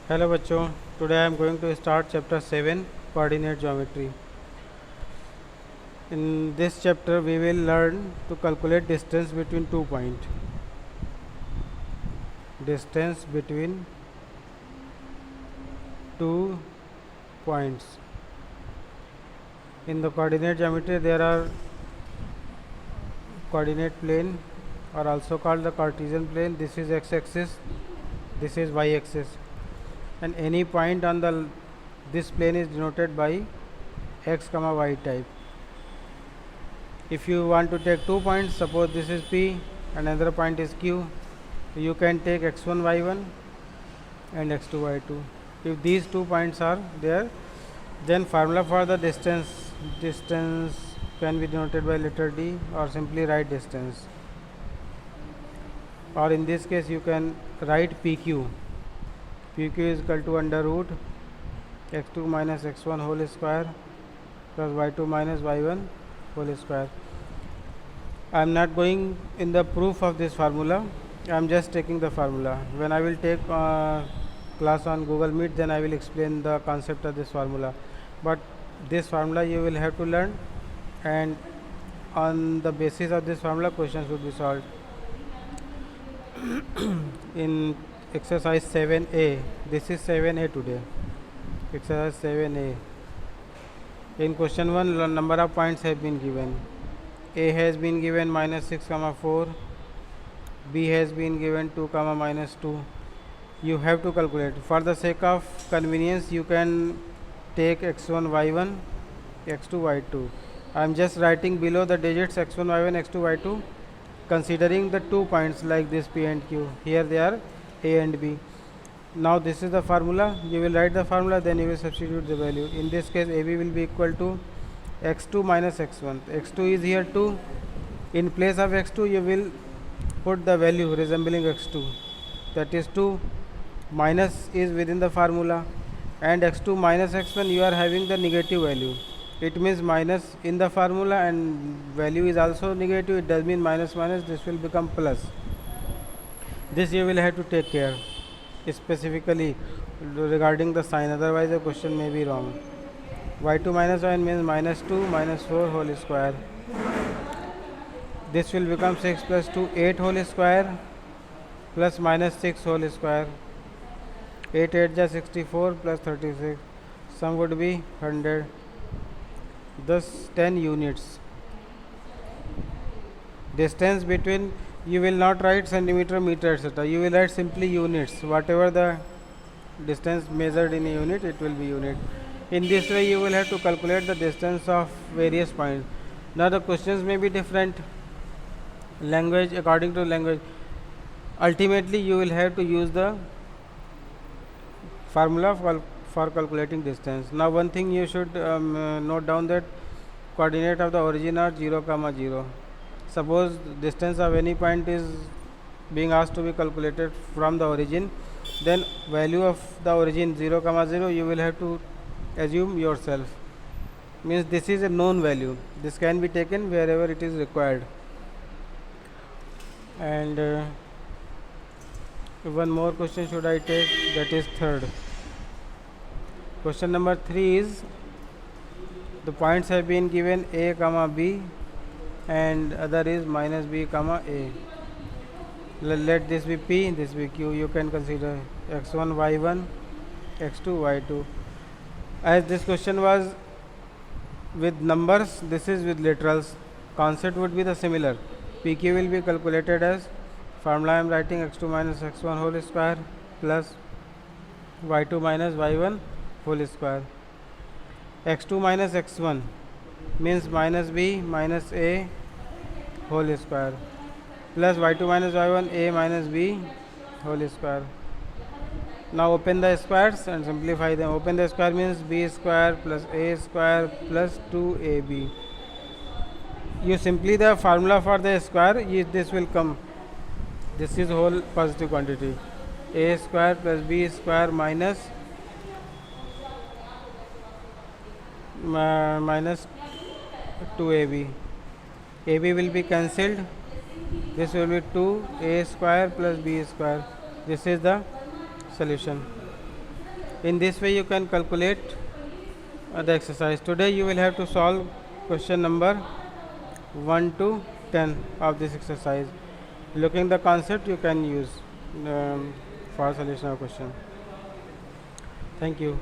Hello बच्चों, today I am going to start chapter 7 coordinate geometry. In this chapter we will learn to calculate distance between 2 points. Distance between 2 points. In the coordinate geometry there are coordinate plane or also called the Cartesian plane. This is x-axis, this is y-axis, and any point on this plane is denoted by x comma y type. If you want to take 2 points, suppose this is P and another point is Q, you can take x1 y1 and x2 y2. If these 2 points are there, then formula for the distance can be denoted by letter D or simply write distance, or in this case you can write PQ. PQ is equal to under root x2 minus x1 whole square plus y2 minus y1 whole square. I am not going in the proof of this formula, I am just taking the formula. When I will take class on Google Meet, then I will explain the concept of this formula, but this formula you will have to learn, and on the basis of this formula questions would be solved. In exercise 7a, this is 7a today, exercise 7a. In question 1, number of points have been given. A has been given minus 6 comma 4, B has been given 2 comma minus 2. You have to calculate. For the sake of convenience, you can take x1 y1, x2 y2. I am just writing below the digits x1 y1, x2 y2, considering the 2 points like this P and Q. Here they are A and B. Now this is the formula. You will write the formula, then you will substitute the value. In this case, AB will be equal to x2 minus x1. x2 is here 2. In place of x2, you will put the value resembling x2, that is 2. Minus is within the formula, and x2 minus x1 you are having the negative value. It means minus in the formula and value is also negative. It does mean minus minus, this will become plus. This you will have to take care specifically regarding the sign, otherwise the question may be wrong. y2 minus 1 means minus 2 minus 4 whole square. This will become 6 plus 2, 8 whole square plus minus 6 whole square. 8 8 is 64 plus 36. Sum would be 100. Thus 10 units. Distance between, you will not write centimeter, meter, etc. You will write simply units. Whatever the distance measured in a unit, it will be unit. In this way, you will have to calculate the distance of various points. Now the questions may be different. Language, according to language. Ultimately, you will have to use the formula for calculating distance. Now one thing you should note down, that coordinate of the origin are 0 comma 0. Suppose distance of any point is being asked to be calculated from the origin, then value of the origin 0 comma 0 you will have to assume yourself. Means this is a known value. This can be taken wherever it is required. And one more question should I take, that is third. Question number 3 is, the points have been given A comma B and other is minus B comma A. Let this be P, this be Q. You can consider x1 y1, x2 y2. As this question was with numbers, this is with literals. Concept would be the similar. PQ will be calculated as, formula I am writing x2 minus x1 whole square plus y2 minus y1 whole square. x2 minus x1 means minus b minus a whole square plus y2 minus y1 a minus b whole square. Now open the squares and simplify them. Open the square means b square plus a square plus 2ab. You simply the formula for the square, this will come. This is whole positive quantity. A square plus b square minus 2ab. AB will be cancelled. This will be 2 a square plus b square. This is the solution. In this way you can calculate the exercise. Today you will have to solve question number 1 to 10 of this exercise. Looking the concept you can use for solution of question. Thank you.